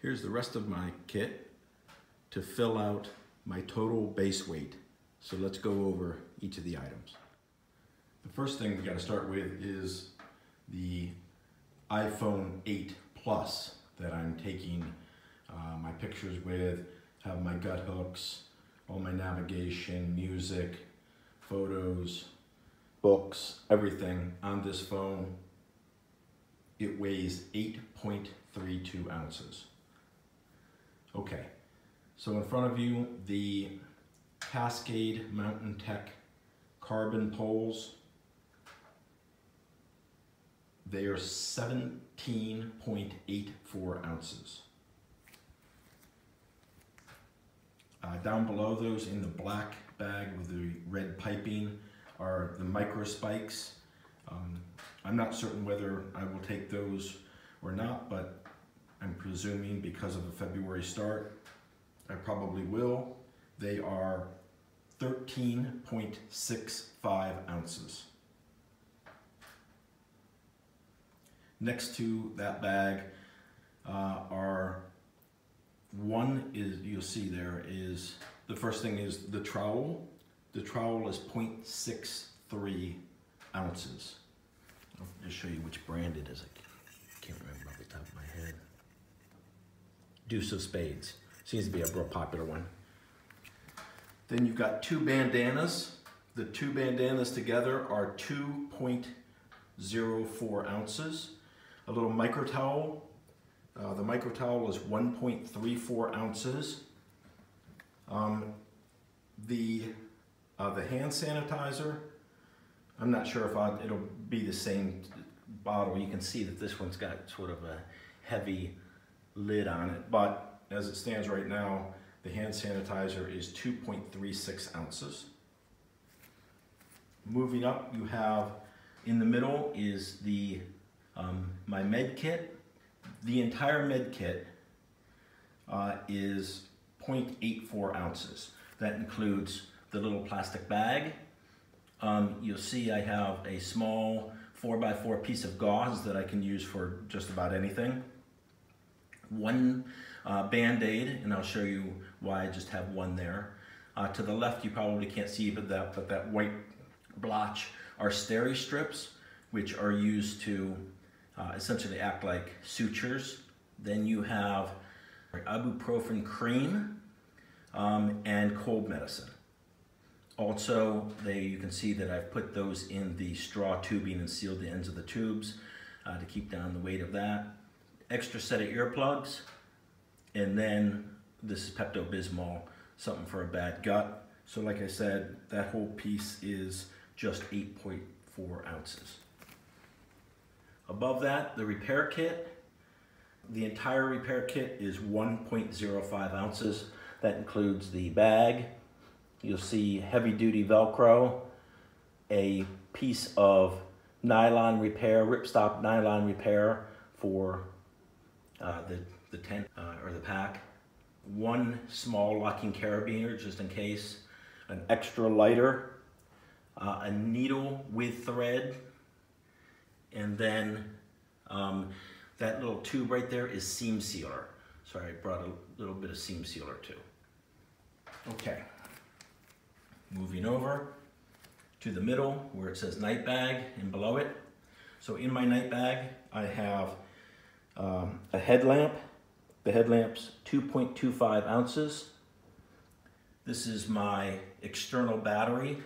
Here's the rest of my kit to fill out my total base weight. So let's go over each of the items. The first thing we got to start with is the iPhone 8 Plus that I'm taking my pictures with, have my gut hooks, all my navigation, music, photos, books, everything on this phone. It weighs 8.32 ounces. Okay, so in front of you, the Cascade Mountain Tech carbon poles. They are 17.84 ounces. Down below those in the black bag with the red piping are the micro spikes. I'm not certain whether I will take those or not, but I'm presuming because of the February start, I probably will. They are 13.65 ounces. Next to that bag you'll see there is, the first thing is the trowel. The trowel is 0.63 ounces. I'll just show you which brand it is. I can't remember off the top of my head. Deuce of Spades. Seems to be a real popular one. Then you've got two bandanas. The two bandanas together are 2.04 ounces. A little micro towel. The micro towel is 1.34 ounces. The hand sanitizer, I'm not sure if it'll be the same bottle. You can see that this one's got sort of a heavy lid on it, but as it stands right now, the hand sanitizer is 2.36 ounces. Moving up, you have in the middle is the my med kit. The entire med kit is 0.84 ounces. That includes the little plastic bag. You'll see I have a small 4x4 piece of gauze that I can use for just about anything. One Band-Aid, and I'll show you why I just have one there. To the left, you probably can't see, but that white blotch are steri strips, which are used to essentially act like sutures. Then you have ibuprofen cream and cold medicine. Also, you can see that I've put those in the straw tubing and sealed the ends of the tubes to keep down the weight of that. Extra set of earplugs, and then this is Pepto-Bismol, something for a bad gut. So like I said, that whole piece is just 8.4 ounces. Above that, the repair kit. The entire repair kit is 1.05 ounces. That includes the bag. You'll see heavy-duty Velcro, a piece of nylon repair, ripstop nylon repair for the tent or the pack. One small locking carabiner just in case. An extra lighter, a needle with thread, and then that little tube right there is seam sealer. Sorry, I brought a little bit of seam sealer too. Okay, moving over to the middle where it says night bag and below it. So in my night bag, I have a headlamp. The headlamp's 2.25 ounces. This is my external battery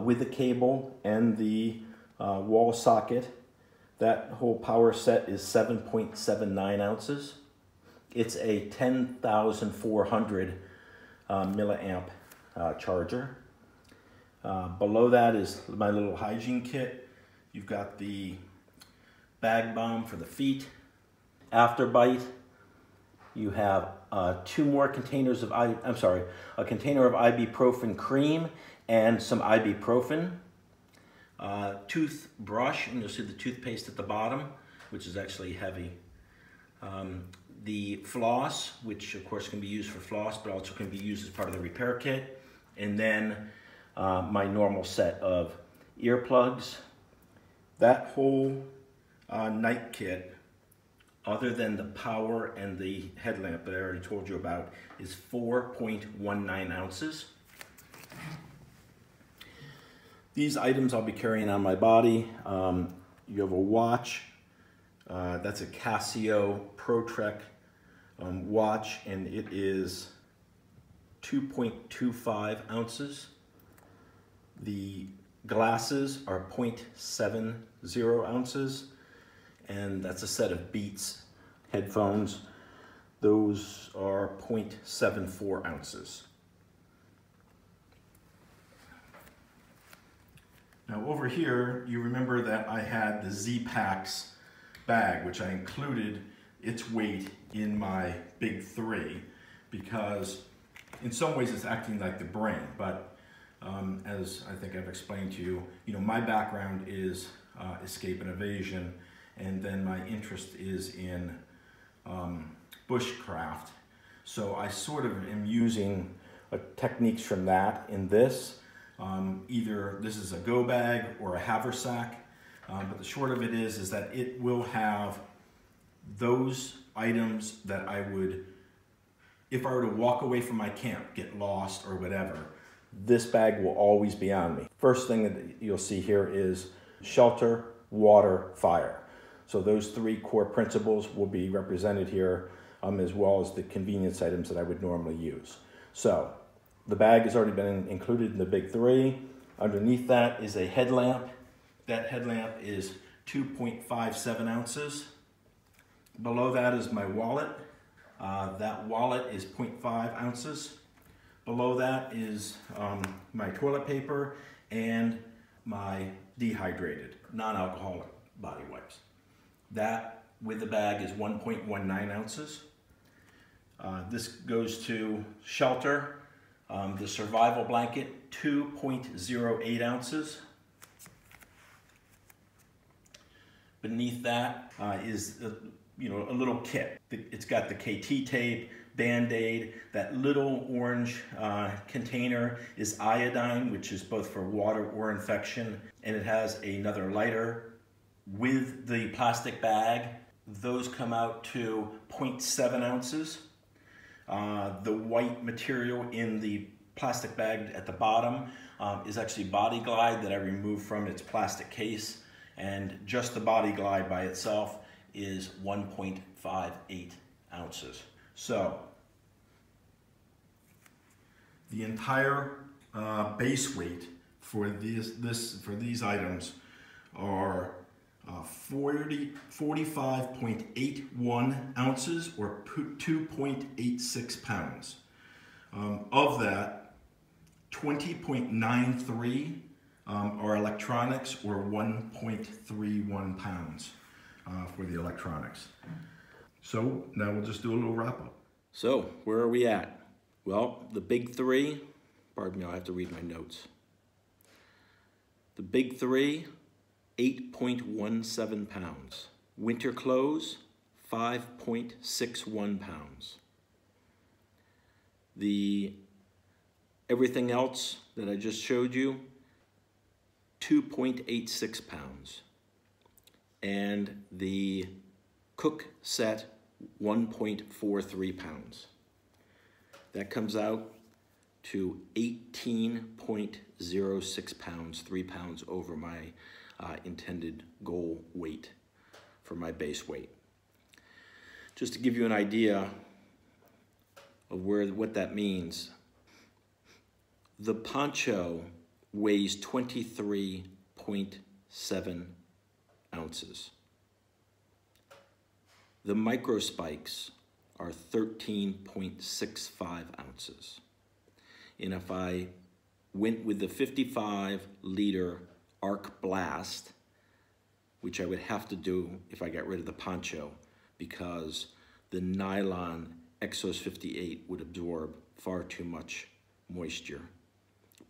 with the cable and the wall socket. That whole power set is 7.79 ounces. It's a 10,400 milliamp charger. Below that is my little hygiene kit. You've got the bag balm for the feet. After bite, you have two more containers of a container of ibuprofen cream and some ibuprofen. Toothbrush, and you'll see the toothpaste at the bottom, which is actually heavy. The floss, which of course can be used for floss, but also can be used as part of the repair kit. And then my normal set of earplugs. That whole night kit other than the power and the headlamp that I already told you about, is 4.19 ounces. These items I'll be carrying on my body. You have a watch. That's a Casio ProTrek watch, and it is 2.25 ounces. The glasses are 0.70 ounces, and that's a set of Beats headphones. Those are 0.74 ounces. Now over here, you remember that I had the Z-Packs bag, which I included its weight in my big 3, because in some ways it's acting like the brain, but as I think I've explained to you, my background is escape and evasion, and then my interest is in bushcraft. So I sort of am using techniques from that in this. Either this is a go bag or a haversack, but the short of it is that it will have those items that I would, if I were to walk away from my camp, get lost or whatever, this bag will always be on me. First thing that you'll see here is shelter, water, fire. So those 3 core principles will be represented here, as well as the convenience items that I would normally use. So the bag has already been included in the big 3. Underneath that is a headlamp. That headlamp is 2.57 ounces. Below that is my wallet. That wallet is 0.5 ounces. Below that is my toilet paper and my dehydrated, non-alcoholic body wipes. That, with the bag, is 1.19 ounces. This goes to shelter. The survival blanket, 2.08 ounces. Beneath that is a little kit. It's got the KT tape, Band-Aid. That little orange container is iodine, which is both for water or infection, and it has another lighter with the plastic bag. Those come out to 0.7 ounces. The white material in the plastic bag at the bottom is actually Body Glide that I removed from its plastic case, and just the Body Glide by itself is 1.58 ounces. So the entire base weight for these items are 45.81 ounces, or 2.86 pounds. Of that, 20.93 are electronics, or 1.31 pounds for the electronics. So now we'll just do a little wrap up. So where are we at? Well, the big 3, pardon me, I'll have to read my notes. The big 3, 8.17 pounds. Winter clothes, 5.61 pounds. Everything else that I just showed you, 2.86 pounds. And the cook set, 1.43 pounds. That comes out to 18.06 pounds, 3 pounds over my intended goal weight for my base weight. Just to give you an idea of what that means, the poncho weighs 23.7 ounces. The micro spikes are 13.65 ounces. And if I went with the 55-liter Arc Blast, which I would have to do if I got rid of the poncho, because the nylon Exos 58 would absorb far too much moisture.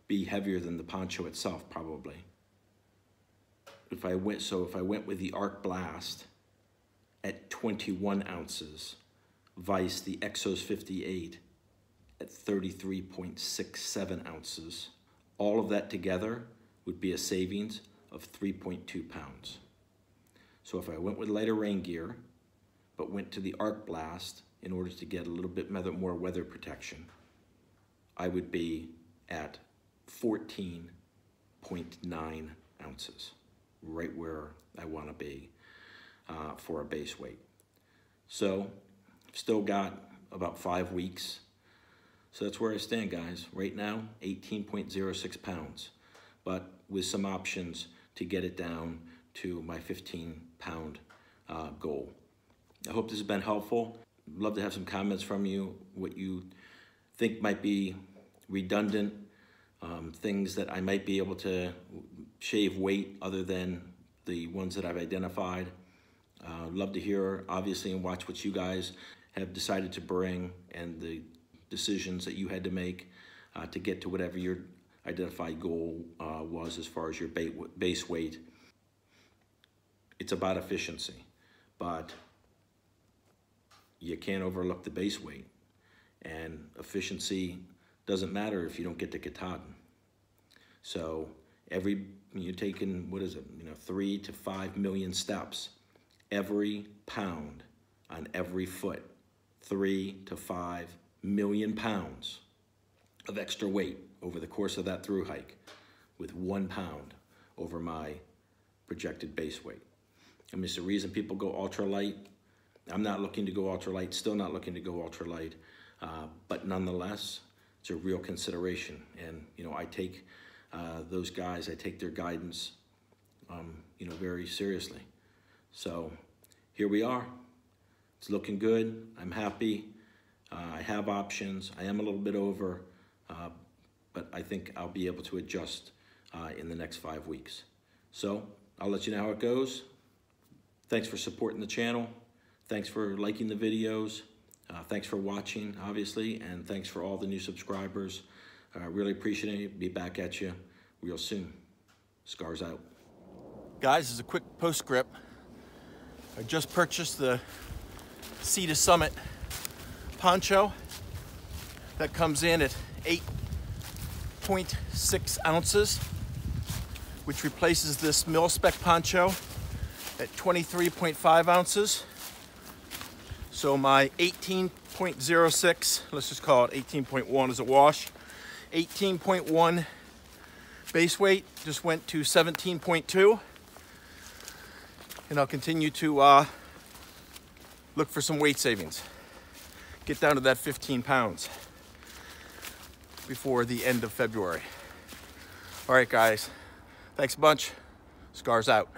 Be heavier than the poncho itself, probably. If I went with the Arc Blast at 21 ounces, vice the Exos 58 at 33.67 ounces, all of that together would be a savings of 3.2 pounds. So if I went with lighter rain gear, but went to the arc blast in order to get a little bit more weather protection, I would be at 14.9 ounces, right where I want to be for a base weight. So still got about 5 weeks. So that's where I stand, guys. Right now, 18.06 pounds, but with some options to get it down to my 15-pound goal. I hope this has been helpful. I'd love to have some comments from you, what you think might be redundant, things that I might be able to shave weight other than the ones that I've identified. Love to hear, obviously, and watch what you guys have decided to bring and the decisions that you had to make to get to whatever your identified goal was as far as your base weight. It's about efficiency, but you can't overlook the base weight. And efficiency doesn't matter if you don't get to Katahdin. So you're taking, 3 to 5 million steps. Every pound on every foot, 3 to 5 million pounds of extra weight over the course of that through hike, with 1 pound over my projected base weight. I mean, it's the reason people go ultralight. I'm not looking to go ultralight, still not looking to go ultralight, but nonetheless, it's a real consideration. And, I take those guys, I take their guidance, very seriously. So here we are. It's looking good. I'm happy. I have options. I am a little bit over, but I think I'll be able to adjust in the next 5 weeks. So I'll let you know how it goes. Thanks for supporting the channel. Thanks for liking the videos. Thanks for watching, obviously, and thanks for all the new subscribers. I really appreciate it. Be back at you real soon. Scars out. Guys, as a quick postscript, I just purchased the Sea to Summit poncho that comes in at 8.6 ounces, which replaces this mil-spec poncho at 23.5 ounces. So my 18.06, let's just call it 18.1 as a wash, 18.1 base weight just went to 17.2. And I'll continue to look for some weight savings. Get down to that 15 pounds before the end of February. All right, guys. Thanks a bunch. Scars out.